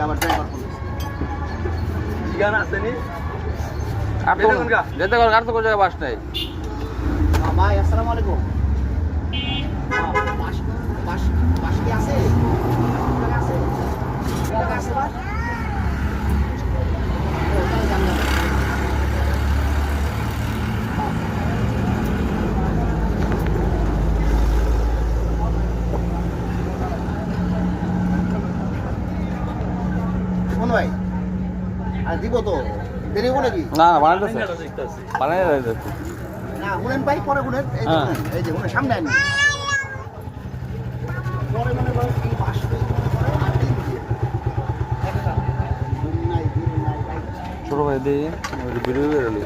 আবার driver phone ঠিকানা আছে নি যেতে কর আর তো কোনো জায়গায় বাস নাই। ভাই আসসালামু আলাইকুম। বাস বাস বাস কি আছে? আছে আছে বাস কোন ভাই আর দিব তো দেরি হবে নাকি? না না বানাইতেছে বানাই যাইতেছে। না গুনেন ভাই পরে গুনেন এই যে গুনেন, এই যে গুনেন সামনে আনি পরে মানে ভাই এই বাস পরে আর দিন দিয়ে নাই ছোট ভাই দিয়ে ভিডিও বেরোলি